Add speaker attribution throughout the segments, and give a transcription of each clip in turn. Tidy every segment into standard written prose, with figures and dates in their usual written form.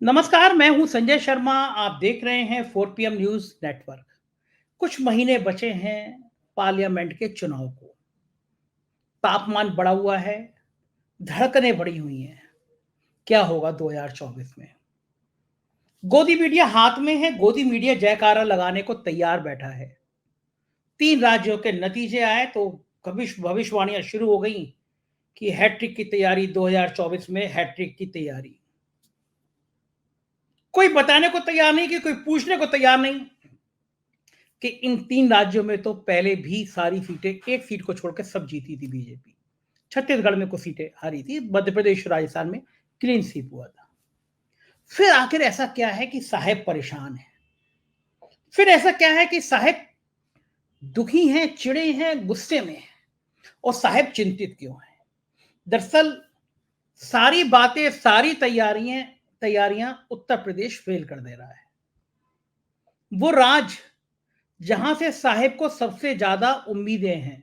Speaker 1: नमस्कार, मैं हूं संजय शर्मा। आप देख रहे हैं 4 PM न्यूज नेटवर्क। कुछ महीने बचे हैं पार्लियामेंट के चुनाव को। तापमान बढ़ा हुआ है, धड़कनें बढ़ी हुई हैं। क्या होगा 2024 में? गोदी मीडिया हाथ में है। गोदी मीडिया जयकारा लगाने को तैयार बैठा है। 3 राज्यों के नतीजे आए तो भविष्यवाणियां शुरू हो गई कि हैट्रिक की तैयारी, 2024 में हैट्रिक की तैयारी। कोई बताने को तैयार नहीं, कि कोई पूछने को तैयार नहीं कि इन 3 राज्यों में तो पहले भी सारी सीटें, एक सीट को छोड़कर सब जीती थी बीजेपी। छत्तीसगढ़ में कुछ सीटें हारी थी, मध्य प्रदेश राजस्थान में क्लीन स्वीप हुआ था। फिर आखिर ऐसा क्या है कि साहेब परेशान है? फिर ऐसा क्या है कि साहेब दुखी हैं, चिड़े हैं, गुस्से में हैं? और साहेब चिंतित क्यों हैं? दरअसल सारी बातें, सारी तैयारियां उत्तर प्रदेश फेल कर दे रहा है। वो राज्य जहां से साहेब को सबसे ज्यादा उम्मीदें हैं,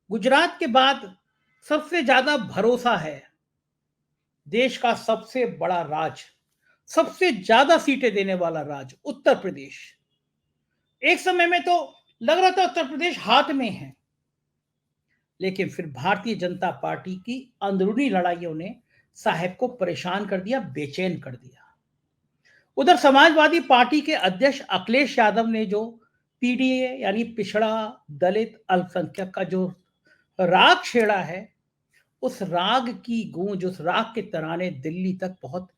Speaker 1: गुजरात के बाद सबसे ज्यादा भरोसा है। देश का सबसे बड़ा राज्य, सबसे ज्यादा सीटें देने वाला राज्य उत्तर प्रदेश। एक समय में तो लग रहा था उत्तर प्रदेश हाथ में है, लेकिन फिर भारतीय जनता पार्टी की अंदरूनी लड़ाइयों ने साहेब को परेशान कर दिया, बेचैन कर दिया। उधर समाजवादी पार्टी के अध्यक्ष अखिलेश यादव ने जो पीडीए यानी पिछड़ा दलित अल्पसंख्यक का जो राग छेड़ा है, उस राग की गूंज, उस राग के तराने दिल्ली तक बहुत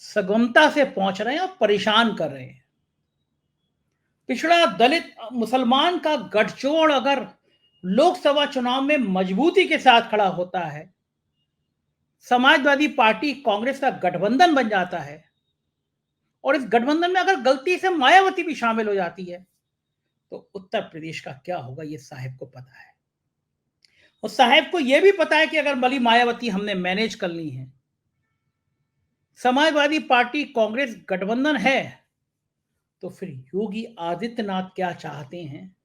Speaker 1: सगमता से पहुंच रहे हैं और परेशान कर रहे हैं। पिछड़ा दलित मुसलमान का गठजोड़ अगर लोकसभा चुनाव में मजबूती के साथ खड़ा होता है, समाजवादी पार्टी कांग्रेस का गठबंधन बन जाता है, और इस गठबंधन में अगर गलती से मायावती भी शामिल हो जाती है, तो उत्तर प्रदेश का क्या होगा ये साहेब को पता है। और साहेब को यह भी पता है कि अगर मली मायावती हमने मैनेज कर ली है, समाजवादी पार्टी कांग्रेस गठबंधन है, तो फिर योगी आदित्यनाथ क्या चाहते हैं,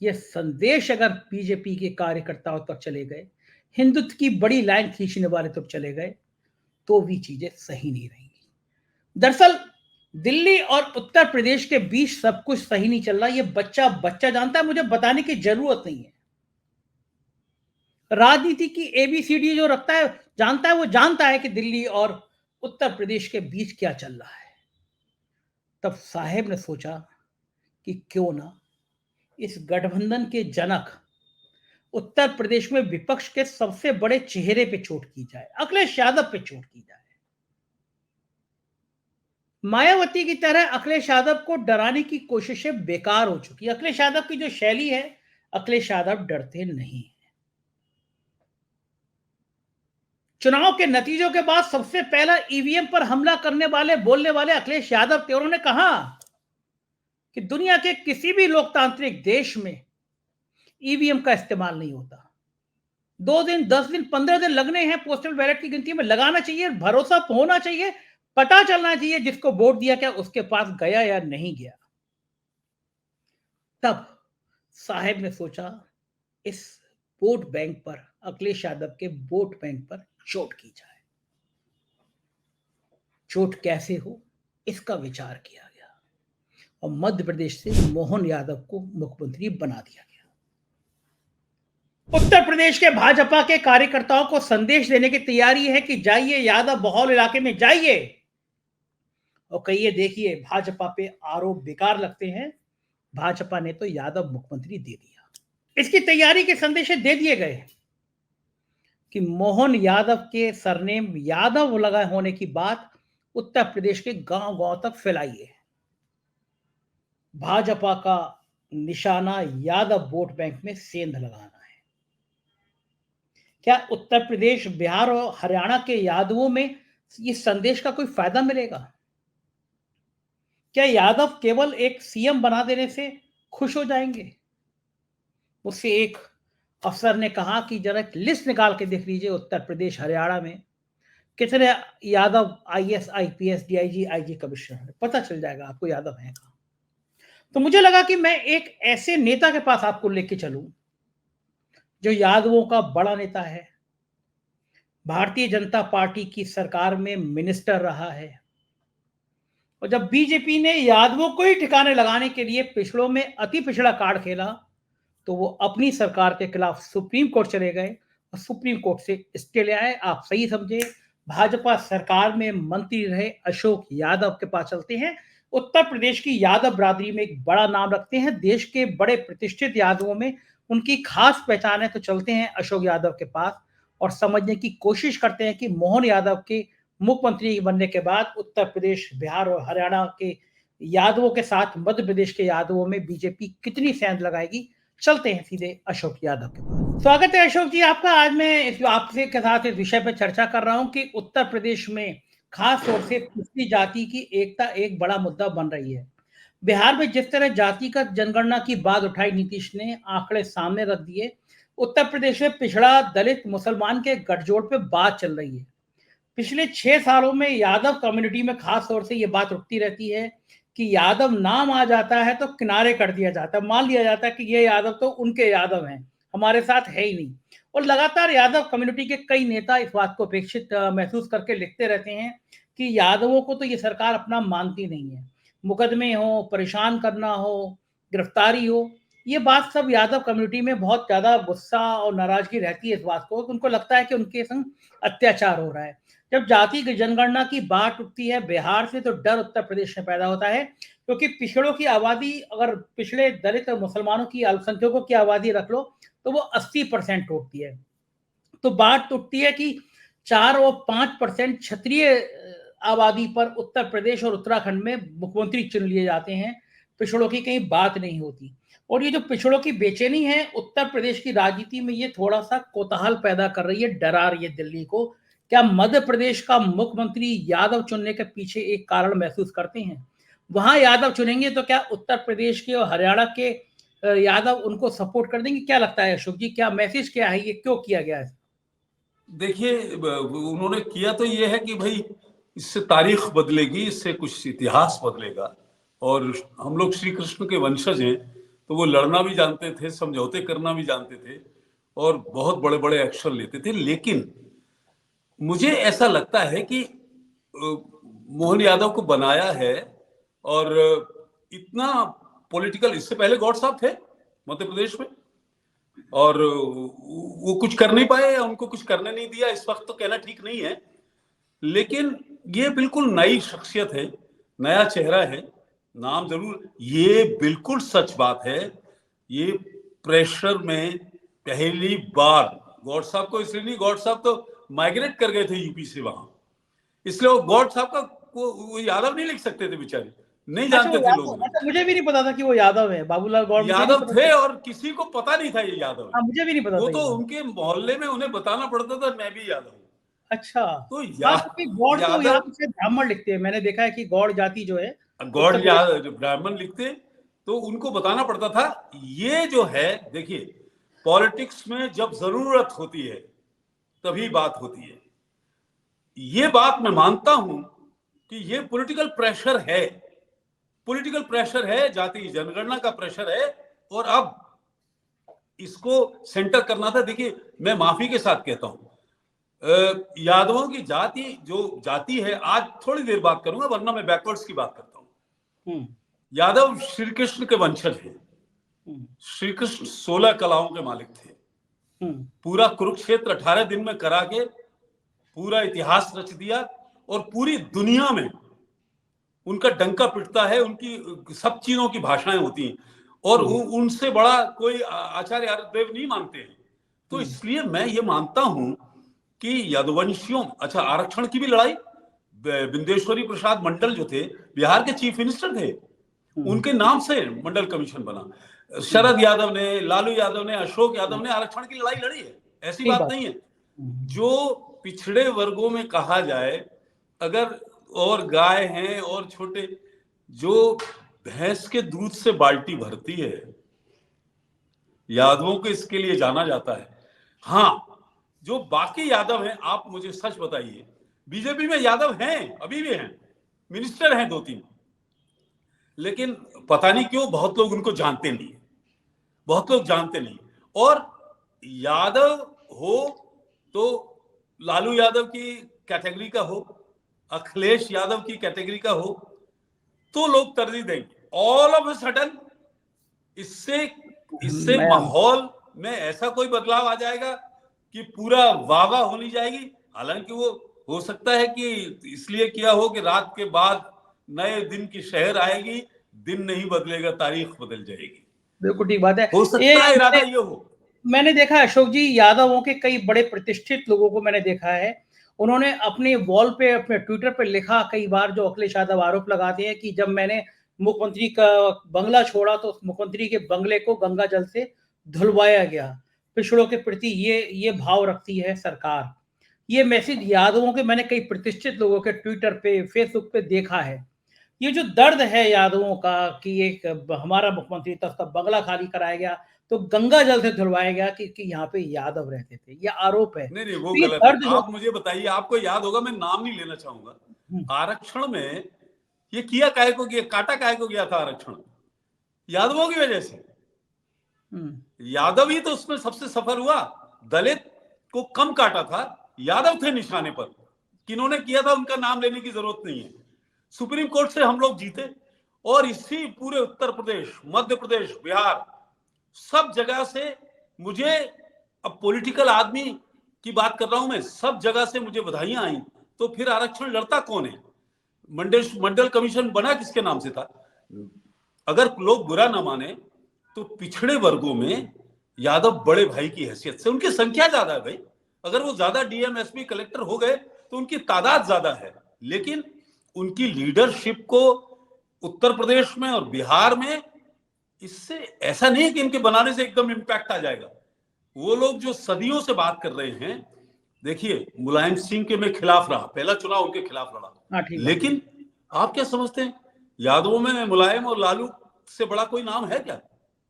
Speaker 1: यह संदेश अगर बीजेपी के कार्यकर्ताओं तक चले गए, हिंदुत्व की बड़ी लाइन खींचने वाले तक चले गए, तो भी चीजें सही नहीं रहेंगी। दरअसल दिल्ली और उत्तर प्रदेश के बीच सब कुछ सही नहीं चल रहा, यह बच्चा बच्चा जानता है, मुझे बताने की जरूरत नहीं है। राजनीति की एबीसीडी जो रखता है, जानता है, वो जानता है कि दिल्ली और उत्तर प्रदेश के बीच क्या चल रहा है। तब साहेब ने सोचा कि क्यों ना इस गठबंधन के जनक, उत्तर प्रदेश में विपक्ष के सबसे बड़े चेहरे पे चोट की जाए, अखिलेश यादव पे चोट की जाए। मायावती की तरह अखिलेश यादव को डराने की कोशिशें बेकार हो चुकी। अखिलेश यादव की जो शैली है, अखिलेश यादव डरते नहीं। चुनाव के नतीजों के बाद सबसे पहला ईवीएम पर हमला करने वाले, बोलने वाले अखिलेश यादव थे। उन्होंने कहा कि दुनिया के किसी भी लोकतांत्रिक देश में ईवीएम का इस्तेमाल नहीं होता। 2 दिन, 10 दिन, 15 दिन लगने हैं पोस्टल बैलेट की गिनती में। लगाना चाहिए, भरोसा होना चाहिए, पता चलना चाहिए जिसको वोट दिया क्या उसके पास गया या नहीं गया। तब साहेब ने सोचा इस वोट बैंक पर, अखिलेश यादव के वोट बैंक पर चोट की जाए। चोट कैसे हो, इसका विचार किया गया और मध्य प्रदेश से मोहन यादव को मुख्यमंत्री बना दिया गया। उत्तर प्रदेश के भाजपा के कार्यकर्ताओं को संदेश देने की तैयारी है कि जाइए यादव बहुल इलाके में जाइए और कहिए, देखिए भाजपा पे आरोप बेकार लगते हैं, भाजपा ने तो यादव मुख्यमंत्री दे दिया। इसकी तैयारी के संदेश दे दिए गए कि मोहन यादव के सरनेम यादव लगा होने की बात उत्तर प्रदेश के गांव गांव तक फैलाइए। भाजपा का निशाना यादव वोट बैंक में सेंध लगाना है। क्या उत्तर प्रदेश, बिहार और हरियाणा के यादवों में इस संदेश का कोई फायदा मिलेगा? क्या यादव केवल एक सीएम बना देने से खुश हो जाएंगे? उससे एक अफसर ने कहा कि जरा एक लिस्ट निकाल के देख लीजिए उत्तर प्रदेश, हरियाणा में कितने Yadav IAS, IPS, DIG, IG commissioner, पता चल जाएगा आपको यादव है कहां। तो मुझे लगा कि मैं एक ऐसे नेता के पास आपको लेके चलूं जो यादवों का बड़ा नेता है, भारतीय जनता पार्टी की सरकार में मिनिस्टर रहा है, और जब बीजेपी ने यादवों को ही ठिकाने लगाने के लिए पिछड़ों में अति पिछड़ा कार्ड खेला, तो वो अपनी सरकार के खिलाफ सुप्रीम कोर्ट चले गए और सुप्रीम कोर्ट से स्टे ले आए। आप सही समझे, भाजपा सरकार में मंत्री रहे अशोक यादव के पास चलते हैं। उत्तर प्रदेश की यादव बरादरी में एक बड़ा नाम रखते हैं, देश के बड़े प्रतिष्ठित यादवों में उनकी खास पहचान है, तो चलते हैं अशोक यादव के पास और समझने की कोशिश करते हैं कि मोहन यादव के मुख्यमंत्री बनने के बाद उत्तर प्रदेश, बिहार और हरियाणा के यादवों के साथ मध्य प्रदेश के यादवों में बीजेपी कितनी सेंध लगाएगी। चलते हैं सीधे अशोक यादव के पास। स्वागत है अशोक जी आपका। आज मैं आपसे के साथ इस विषय पर चर्चा कर रहा हूं कि उत्तर प्रदेश में खास तौर से पिछड़ी जाति की एकता एक बड़ा मुद्दा बन रही है। बिहार में जिस तरह जातिगत जनगणना की बात उठाई नीतीश ने, आंकड़े सामने रख दिए, उत्तर प्रदेश में पिछड़ा दलित मुसलमान के गठजोड़ पे बात चल रही है। पिछले 6 सालों में यादव कम्युनिटी में खास तौर से ये बात उठती रहती है कि यादव नाम आ जाता है तो किनारे कर दिया जाता है, मान लिया जाता है कि ये यादव तो उनके यादव हैं, हमारे साथ है ही नहीं। और लगातार यादव कम्युनिटी के कई नेता इस बात को अपेक्षित महसूस करके लिखते रहते हैं कि यादवों को तो ये सरकार अपना मानती नहीं है। मुकदमे हो, परेशान करना हो, गिरफ्तारी हो, ये बात सब यादव कम्युनिटी में बहुत ज्यादा गुस्सा और नाराजगी रहती है इस बात को। उनको लगता है कि उनके संग अत्याचार हो रहा है। जब जाति की जनगणना की बात उठती है बिहार से, तो डर उत्तर प्रदेश में पैदा होता है, क्योंकि पिछड़ों की आबादी, अगर पिछड़े दलित और मुसलमानों की अल्पसंख्यकों की आबादी रख लो तो वो 80% उठती है। तो बात उठती है कि 4 और 5% क्षत्रिय आबादी पर उत्तर प्रदेश और उत्तराखंड में मुख्यमंत्री चुन लिए जाते हैं। पिछड़ों की कहीं बात नहीं होती। और ये जो पिछड़ों की बेचैनी है उत्तर प्रदेश की राजनीति में, ये थोड़ा सा कोताहल पैदा कर रही है, डरा रही है दिल्ली को। क्या मध्य प्रदेश का मुख्यमंत्री यादव चुनने के पीछे एक कारण महसूस करते हैं? वहां यादव चुनेंगे तो क्या उत्तर प्रदेश के और हरियाणा के यादव उनको सपोर्ट कर देंगे? क्या लगता है अशोक जी, क्या मैसेज क्या है, ये क्यों किया गया है?
Speaker 2: देखिए, उन्होंने किया तो ये है कि भाई इससे तारीख बदलेगी, इससे कुछ इतिहास बदलेगा। और हम लोग श्री कृष्ण के वंशज हैं, तो वो लड़ना भी जानते थे, समझौते करना भी जानते थे और बहुत बड़े बड़े एक्शन लेते थे। लेकिन मुझे ऐसा लगता है कि मोहन यादव को बनाया है और इतना पॉलिटिकल, इससे पहले गौड़ साहब थे मध्य प्रदेश में और वो कुछ कर नहीं पाए या उनको कुछ करने नहीं दिया, इस वक्त तो कहना ठीक नहीं है। लेकिन ये बिल्कुल नई शख्सियत है, नया चेहरा है। नाम जरूर, ये बिल्कुल सच बात है, ये प्रेशर में पहली बार गौड़ साहब को, इसलिए नहीं, गौड़ साहब तो माइग्रेट कर गए थे यूपी से वहां, इसलिए वो गौड़ साहब का वो यादव नहीं लिख सकते थे बेचारे, नहीं
Speaker 1: अच्छा,
Speaker 2: जानते
Speaker 1: वो
Speaker 2: थे
Speaker 1: यादव,
Speaker 2: लोग।
Speaker 1: अच्छा मुझे भी नहीं पता था कि वो यादव है। बाबूलाल गौड़ मुझे नहीं
Speaker 2: यादव
Speaker 1: पता
Speaker 2: थे
Speaker 1: था।
Speaker 2: और किसी को पता नहीं था ये यादव है।
Speaker 1: हाँ, मुझे भी नहीं पता
Speaker 2: वो
Speaker 1: था ये
Speaker 2: तो
Speaker 1: बात।
Speaker 2: उनके मोहल्ले में उन्हें बताना पड़ता था मैं भी यादव हूँ।
Speaker 1: अच्छा।
Speaker 2: तो
Speaker 1: हाँ, क्योंकि गौड़ तो यहाँ
Speaker 2: यादव,
Speaker 1: पे ब्राह्मण लिखते हैं, मैंने देखा है कि गौड़ जाति जो है
Speaker 2: गौड़
Speaker 1: उत्तर प्रदेश।
Speaker 2: ब्राह्मण लिखते, तो उनको बताना पड़ता था। ये जो है, देखिए, पॉलिटिक्स में जब जरूरत होती है तभी बात होती है। ये बात मैं मानता हूं कि ये पॉलिटिकल प्रेशर है, पॉलिटिकल प्रेशर है, जाति जनगणना का प्रेशर है और अब इसको सेंटर करना था। देखिए, मैं माफी के साथ कहता हूं, यादवों की जाति जो जाति है, आज थोड़ी देर बात करूंगा वरना मैं बैकवर्ड्स की बात करता हूं। यादव श्री कृष्ण के वंशज हैं। श्री कृष्ण 16 कलाओं के मालिक थे। पूरा कुरुक्षेत्र 18 दिन में करा के पूरा इतिहास रच दिया और पूरी दुनिया में उनका डंका पिटता है। उनकी सब चीजों की भाषाएं होती हैं और उनसे बड़ा कोई आचार्य आर्यदेव नहीं मानते हैं। तो इसलिए मैं ये मानता हूं कि यदुवंशियों, अच्छा, आरक्षण की भी लड़ाई, बिंदेश्वरी प्रसाद मंडल जो थे बिहार के चीफ मिनिस्टर थे, उनके नाम से मंडल कमीशन बना। शरद यादव ने, लालू यादव ने, अशोक यादव ने आरक्षण की लड़ाई लड़ी है, ऐसी बात नहीं है। जो पिछड़े वर्गों में कहा जाए, अगर और गाय हैं और छोटे, जो भैंस के दूध से बाल्टी भरती है, यादवों को इसके लिए जाना जाता है। हाँ, जो बाकी यादव हैं, आप मुझे सच बताइए, बीजेपी में यादव हैं, अभी भी हैं, मिनिस्टर हैं 2-3, लेकिन पता नहीं क्यों बहुत लोग उनको जानते नहीं, बहुत लोग जानते नहीं। और यादव हो तो लालू यादव की कैटेगरी का हो, अखिलेश यादव की कैटेगरी का हो, तो लोग तरजीह देंगे। ऑल ऑफ ए सडन इससे
Speaker 1: मैं
Speaker 2: माहौल में ऐसा कोई बदलाव आ जाएगा कि पूरा वाह वाह होनी जाएगी। हालांकि वो हो सकता है कि इसलिए किया हो कि रात के बाद नए दिन की शहर आएगी, दिन नहीं बदलेगा, तारीख बदल जाएगी।
Speaker 1: बिल्कुल ठीक बात है।
Speaker 2: हो सकता है इरादा ये हो।
Speaker 1: मैंने देखा अशोक जी, यादवों के कई बड़े प्रतिष्ठित लोगों को मैंने देखा है, उन्होंने अपने वॉल पे, अपने ट्विटर पे लिखा कई बार, जो अखिलेश यादव आरोप लगाते हैं कि जब मैंने मुख्यमंत्री का बंगला छोड़ा तो मुख्यमंत्री के बंगले को गंगा जल से धुलवाया गया। पिछड़ों के प्रति ये भाव रखती है सरकार। ये मैसेज यादवों के मैंने कई प्रतिष्ठित लोगों के ट्विटर पे, फेसबुक पे देखा है। ये जो दर्द है यादवों का कि एक हमारा मुख्यमंत्री था, उसका बंगला खाली कराया गया तो गंगा जल से धुलवाया गया कि यहाँ पे यादव रहते थे, ये आरोप है।
Speaker 2: नहीं वो
Speaker 1: तो ये
Speaker 2: गलत है।
Speaker 1: दर्द जो
Speaker 2: आप मुझे बताइए, आपको याद होगा, मैं नाम नहीं लेना चाहूंगा, आरक्षण में ये किया काहे को गया, काटा काहे को गया था आरक्षण? यादवों की वजह से। यादव ही तो उसमें सबसे सफल हुआ। दलित को कम काटा था, यादव थे निशाने पर। किन्होंने किया था उनका नाम लेने की जरूरत नहीं है। सुप्रीम कोर्ट से हम लोग जीते, और इसी पूरे उत्तर प्रदेश, मध्य प्रदेश, बिहार, सब जगह से मुझे, अब पॉलिटिकल आदमी की बात कर रहा हूं मैं, सब जगह से मुझे बधाइयां आई। तो फिर आरक्षण लड़ता कौन है? मंडल कमीशन बना किसके नाम से था? अगर लोग बुरा ना माने तो पिछड़े वर्गों में यादव बड़े भाई की हैसियत से, उनकी संख्या ज्यादा है भाई। अगर वो ज्यादा डीएम, एसपी, कलेक्टर हो गए तो उनकी तादाद ज्यादा है, लेकिन उनकी लीडरशिप को उत्तर प्रदेश में और बिहार में, इससे ऐसा नहीं है कि इनके बनाने से एकदम इम्पैक्ट आ जाएगा। वो लोग जो सदियों से बात कर रहे हैं, देखिए मुलायम सिंह के मैं खिलाफ रहा, पहला चुनाव उनके खिलाफ लड़ा, लेकिन आप क्या समझते हैं, यादवों में मुलायम और लालू से बड़ा कोई नाम है क्या?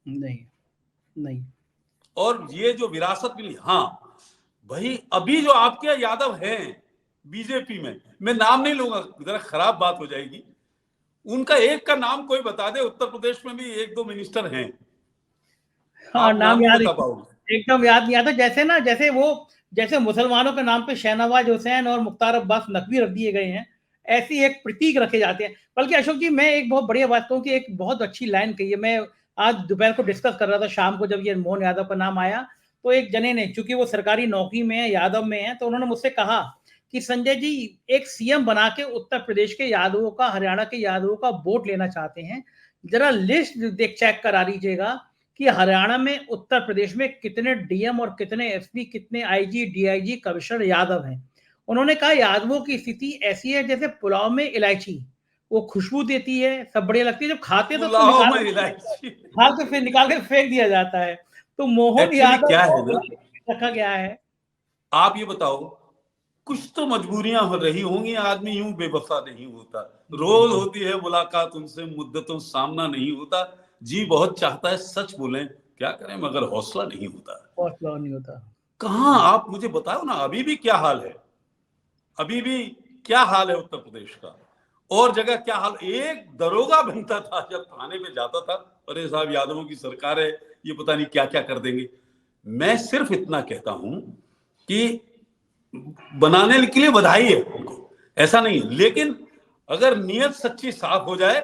Speaker 2: नहीं। और ये जो विरासत मिली, हाँ भाई, अभी जो आपके यादव हैं बीजेपी में, मैं नाम नहीं लूंगा, जरा खराब बात हो जाएगी, उनका एक का नाम कोई बता दे। उत्तर प्रदेश में भी 1-2 मिनिस्टर हैं,
Speaker 1: हाँ, नाम याद,
Speaker 2: बता पाओगे?
Speaker 1: एकदम याद नहीं आता। जैसे मुसलमानों के नाम पे शहनवाज हुसैन और मुख्तार अब्बास नकवी रख दिए गए हैं, ऐसी एक प्रतीक रखे जाते हैं। बल्कि अशोक जी, मैं एक बहुत बढ़िया बात कहूँ कि एक बहुत अच्छी लाइन कही है। मैं आज दोपहर को डिस्कस कर रहा था, शाम को जब ये मोहन यादव का नाम आया, तो एक जने ने, चूंकि वो सरकारी नौकरी में है, यादव में है, तो उन्होंने मुझसे कहा कि संजय जी, एक सीएम बना के उत्तर प्रदेश के यादवों का, हरियाणा के यादवों का वोट लेना चाहते हैं, जरा लिस्ट चेक करा लीजिएगा कि हरियाणा में, उत्तर प्रदेश में कितने डीएम और कितने एसपी, कितने आईजी, डीआईजी, कमिश्नर यादव हैं। उन्होंने कहा यादवों की स्थिति ऐसी है जैसे पुलाव में इलायची, वो खुशबू देती है, सब बढ़िया लगती है, जब खाते तो निकाल के फिर निकाल के फेंक दिया जाता है। तो मोहन यादव
Speaker 2: क्या है ना,
Speaker 1: रखा गया है।
Speaker 2: आप ये बताओ, कुछ तो मजबूरियां हो रही होंगी, आदमी यूं बेवफा नहीं होता। रोज होती है मुलाकात उनसे, मुद्दतों सामना नहीं होता, जी बहुत चाहता है सच बोलें, क्या करें मगर हौसला नहीं होता। कहाँ, आप मुझे बताओ ना, अभी भी क्या हाल है? अभी भी क्या हाल है उत्तर प्रदेश का? और जगह क्या हाल? एक दरोगा बनता था जब थाने में जाता था, अरे साहब यादवों की सरकार है, ये पता नहीं क्या क्या कर देंगे। मैं सिर्फ इतना कहता हूं कि बनाने के लिए बधाई है उनको, ऐसा नहीं, लेकिन अगर नियत सच्ची साफ हो जाए,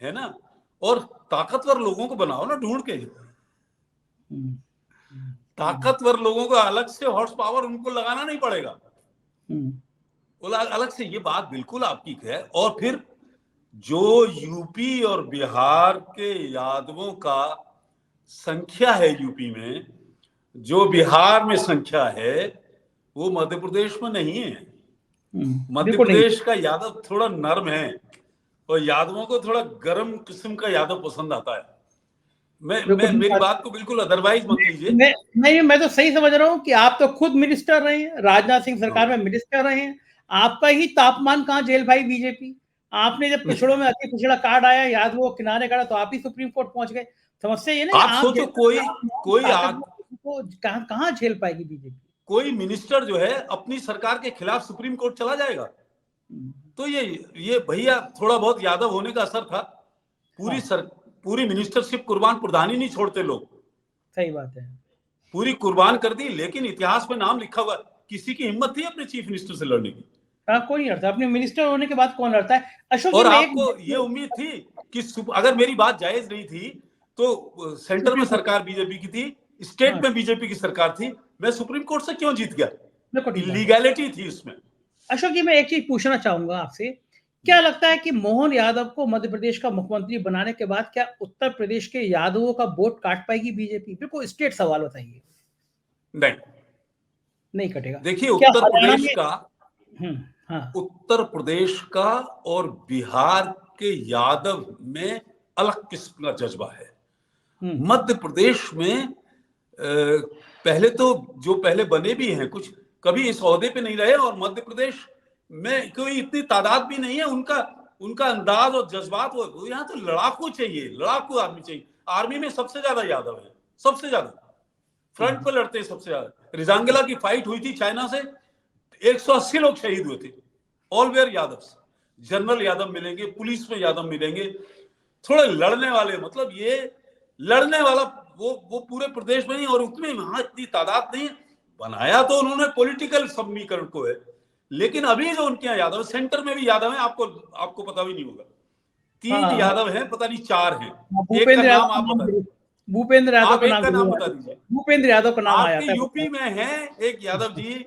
Speaker 2: है ना, और ताकतवर लोगों को बनाओ ना ढूंढ के, ताकतवर लोगों को अलग से हॉर्स पावर उनको लगाना नहीं पड़ेगा, अलग से। ये बात बिल्कुल आपकी है। और फिर जो यूपी और बिहार के यादवों का संख्या है, यूपी में जो बिहार में संख्या है, वो मध्य प्रदेश में नहीं है। मध्य प्रदेश का यादव थोड़ा नर्म है, और यादवों को थोड़ा गर्म किस्म का यादव पसंद आता है। मेरी बात को बिल्कुल अदरवाइज मत लीजिए।
Speaker 1: नहीं, मैं तो सही समझ रहा हूँ कि आप तो खुद मिनिस्टर रहे हैं, राजनाथ सिंह सरकार में मिनिस्टर रहे हैं, आपका ही तापमान कहाँ झेल भाई बीजेपी। आपने जब पिछड़ों में अति पिछड़ा कार्ड आया, यादवों को किनारे करा, तो आप ही सुप्रीम कोर्ट पहुंच गए। समस्या ये नहीं,
Speaker 2: आप सोचो, कोई
Speaker 1: कहाँ झेल पाएगी बीजेपी? कोई
Speaker 2: मिनिस्टर जो है अपनी सरकार के खिलाफ सुप्रीम कोर्ट चला जाएगा? तो ये भैया थोड़ा बहुत यादव होने का असर था। पूरी मिनिस्टरशिप कुर्बान, प्रधान ही नहीं छोड़ते लोग।
Speaker 1: सही बात है,
Speaker 2: पूरी कुर्बान कर दी, लेकिन इतिहास में नाम लिखा हुआ, किसी की हिम्मत थी अपने चीफ मिनिस्टर से लड़ने की?
Speaker 1: हाँ, कोई नहीं लड़ता, अपने मिनिस्टर होने के बाद कौन लड़ता है। अशोक जी,
Speaker 2: और
Speaker 1: मैं
Speaker 2: आपको ये उम्मीद थी कि अगर मेरी बात जायज नहीं थी तो सेंटर में सरकार बीजेपी की थी, स्टेट में बीजेपी की सरकार थी, मैं सुप्रीम कोर्ट से क्यों जीत गया? इलीगैलिटी थी उसमें।
Speaker 1: अशोक जी, मैं एक चीज पूछना चाहूंगा आपसे, क्या लगता है कि मोहन यादव को मध्य प्रदेश का मुख्यमंत्री बनाने के बाद क्या उत्तर प्रदेश के यादवों का वोट काट पाएगी बीजेपी? बिल्कुल स्टेट सवाल बताइए।
Speaker 2: नहीं,
Speaker 1: नहीं कटेगा।
Speaker 2: देखिए
Speaker 1: क्या
Speaker 2: उत्तर
Speaker 1: हरियाणा
Speaker 2: प्रदेश
Speaker 1: में?
Speaker 2: का,
Speaker 1: हाँ।
Speaker 2: उत्तर प्रदेश का और बिहार के यादव में अलग किस्म का जज्बा है। मध्य प्रदेश में पहले तो जो पहले बने भी हैं कुछ, कभी इस ओहदे पे नहीं रहे, और मध्य प्रदेश में कोई इतनी तादाद भी नहीं है। उनका उनका अंदाज और जज्बात, वो यहाँ तो लड़ाकू चाहिए, लड़ाकू आदमी चाहिए। आर्मी में सबसे ज्यादा यादव है, सबसे ज्यादा फ्रंट पर लड़ते हैं सबसे ज्यादा। रिजांगला की फाइट हुई थी चाइना से, 180 लोग शहीद हुए थे, all were Yadav. General Yadav मिलेंगे, पुलिस में यादव मिलेंगे, थोड़े लड़ने वाले, मतलब ये लड़ने वाला वो पूरे प्रदेश में नहीं, और उतने वहां इतनी तादाद नहीं। बनाया तो उन्होंने पॉलिटिकल समीकरण को है, लेकिन अभी जो उनके यहाँ यादव, सेंटर में भी यादव है, आपको पता भी नहीं होगा। 3 यादव हैं, पता नहीं 4 हैं। एक का
Speaker 1: भूपेंद्र यादव
Speaker 2: नाम
Speaker 1: का
Speaker 2: आप
Speaker 1: नाम
Speaker 2: बता दीजिए।
Speaker 1: भूपेंद्र यादव
Speaker 2: आप
Speaker 1: का
Speaker 2: एक
Speaker 1: नाम
Speaker 2: का नाम
Speaker 1: जरूर
Speaker 2: बता
Speaker 1: आया।
Speaker 2: दीजिए।
Speaker 1: भूपेंद्र यादव का नाम आया
Speaker 2: आपके
Speaker 1: था।
Speaker 2: यूपी में है एक यादव जी,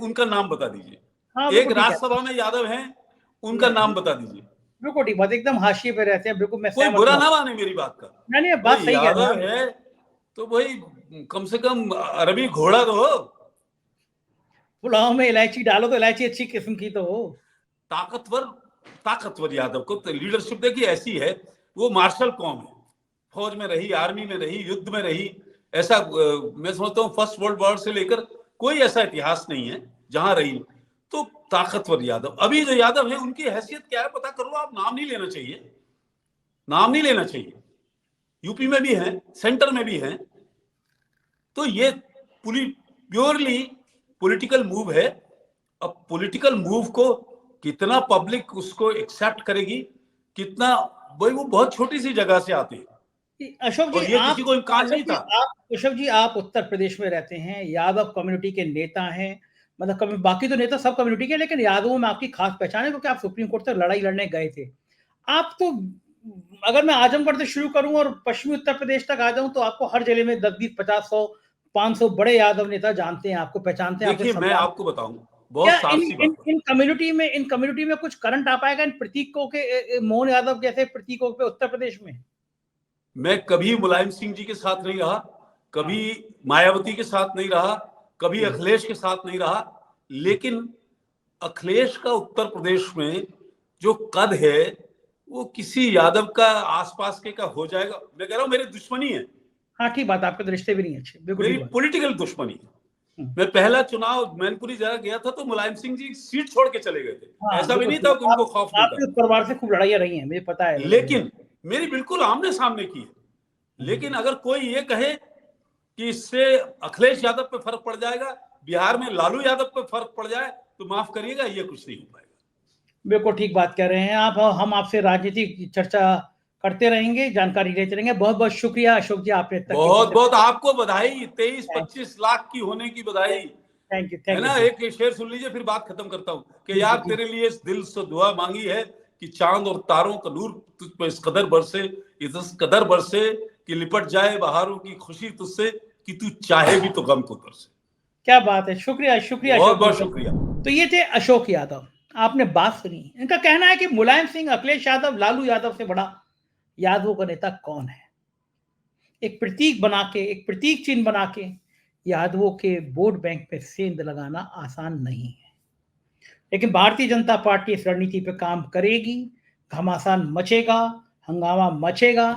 Speaker 2: उनका नाम बता दीजिए।
Speaker 1: हाँ,
Speaker 2: एक
Speaker 1: बिल्कुल ठीक है।
Speaker 2: राज्यसभा में यादव हैं, उनका नाम बता दीजिए।
Speaker 1: बिल्कुल ठीक बात, एकदम हाशिए पे रहते हैं, बिल्कुल मैं
Speaker 2: कोई
Speaker 1: सहमत
Speaker 2: बुरा
Speaker 1: हूँ।
Speaker 2: ना माने मेरी बात का।
Speaker 1: नहीं, बात
Speaker 2: कोई
Speaker 1: सही कह रहे हैं
Speaker 2: यादव
Speaker 1: आप।
Speaker 2: है तो भाई कम से कम अरबी घोड़ा तो हो,
Speaker 1: पुलाव में इलायची डालो तो इलायची अच्छी किस्म की तो हो।
Speaker 2: ताकतवर। ताकतवर यादव को तो लीडरशिप देखिए ऐसी है, वो मार्शल कौम है, फौज में रही, आर्मी में रही, युद्ध में रही। ऐसा मैं समझता हूँ फर्स्ट वर्ल्ड वॉर से लेकर कोई ऐसा इतिहास नहीं है जहां रही। तो ताकतवर यादव, अभी जो यादव है उनकी हैसियत क्या है पता करो आप। नाम नहीं लेना चाहिए, नाम नहीं लेना चाहिए। यूपी में भी है, सेंटर में भी है। तो ये प्योरली पॉलिटिकल मूव है। अब पॉलिटिकल मूव को कितना पब्लिक उसको एक्सेप्ट करेगी, कितना, भाई वो बहुत छोटी सी जगह से आते हैं,
Speaker 1: अशोक जी
Speaker 2: और ये
Speaker 1: आप
Speaker 2: किसी को इम्कान नहीं था।
Speaker 1: अशोक जी, आप उत्तर प्रदेश में रहते हैं, यादव कम्युनिटी के नेता हैं, मतलब बाकी तो नेता सब कम्युनिटी के, लेकिन यादवों में आपकी खास पहचान है क्योंकि आप सुप्रीम कोर्ट तक लड़ाई लड़ने गए थे। आप तो, अगर मैं आजमगढ़ से शुरू करूं और पश्चिमी उत्तर प्रदेश तक आ जाऊं तो आपको हर जिले में 10, 20, 50, 100, 500 बड़े यादव नेता जानते हैं, आपको पहचानते हैं, आपसे
Speaker 2: देखिए मैं
Speaker 1: सम्मान।
Speaker 2: आपको बताऊं,
Speaker 1: क्या
Speaker 2: बहुत साफ सी बात है।
Speaker 1: इन कम्युनिटी में कुछ करंट आ पाएगा इन प्रतीकों के, मोहन यादव जैसे प्रतीकों पे उत्तर प्रदेश में?
Speaker 2: मैं कभी मुलायम सिंह जी के साथ नहीं रहा, कभी
Speaker 1: हाँ।
Speaker 2: मायावती के साथ नहीं रहा, कभी अखिलेश के साथ नहीं रहा, लेकिन अखिलेश का उत्तर प्रदेश में जो कद है वो किसी यादव का आसपास के का हो जाएगा। मैं कह रहा हूं मेरी दुश्मनी है,
Speaker 1: हाँ, ठीक बात, आपके तो रिश्ते भी नहीं अच्छे, बिल्कुल
Speaker 2: मेरी
Speaker 1: ठीक बात।
Speaker 2: पॉलिटिकल दुश्मनी है। मैं पहला चुनाव मैनपुरी जगह गया था तो मुलायम सिंह जी सीट छोड़ के चले गए थे,
Speaker 1: हाँ,
Speaker 2: ऐसा भी
Speaker 1: बिल्कुल
Speaker 2: नहीं
Speaker 1: ठीक
Speaker 2: था
Speaker 1: है।
Speaker 2: कि उनको खौफ नहीं था।
Speaker 1: आपके परिवार से खूब लड़ाइयाँ रही हैं, मुझे पता है लड़ाइयाँ।
Speaker 2: लेकिन मेरी बिल्कुल आमने सामने की है। लेकिन अगर कोई ये कहे कि इससे अखिलेश यादव पे फर्क पड़ जाएगा, बिहार में लालू यादव पे फर्क पड़ जाए, तो माफ करिएगा, ये कुछ नहीं हो पाएगा।
Speaker 1: बिल्कुल ठीक बात कह रहे हैं आप। हम आपसे राजनीति की चर्चा करते रहेंगे, जानकारी लेते रहेंगे। बहुत बहुत शुक्रिया अशोक जी, आपने तक
Speaker 2: बहुत बहुत आपको बधाई, 23-25 लाख की होने की बधाई,
Speaker 1: थैंक यू,
Speaker 2: है
Speaker 1: थैंक
Speaker 2: ना।
Speaker 1: यू।
Speaker 2: एक शेर सुन लीजिए फिर बात खत्म करता हूं कि
Speaker 1: जी जी
Speaker 2: यार
Speaker 1: जी।
Speaker 2: तेरे लिए इस दिल से दुआ मांगी है कि चांद और तारों का नूर तुझ पर इस कदर बरसे, इस कदर बरसे कि लिपट जाए बहारों की खुशी तुझसे, कि तू चाहे भी तो गम को तरसे।
Speaker 1: क्या बात है, शुक्रिया शुक्रिया
Speaker 2: बहुत
Speaker 1: अशोक जी।
Speaker 2: बहुत शुक्रिया।
Speaker 1: तो ये थे अशोक यादव, आपने बात सुनी। इनका कहना है कि मुलायम सिंह, अखिलेश यादव, लालू यादव से बड़ा यादवों का नेता कौन है। एक प्रतीक बना के, एक प्रतीक चिन्ह बना के यादवों के वोट बैंक पे सेंध लगाना आसान नहीं है, लेकिन भारतीय जनता पार्टी इस रणनीति पे काम करेगी। घमासान मचेगा, हंगामा मचेगा।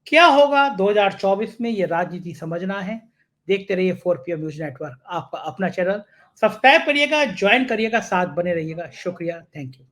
Speaker 1: क्या होगा 2024 में, ये राजनीति समझना है। देखते रहिए 4PM न्यूज नेटवर्क, आपका अपना चैनल। सब्सक्राइब करिएगा, ज्वाइन करिएगा, साथ बने रहिएगा। शुक्रिया, थैंक यू।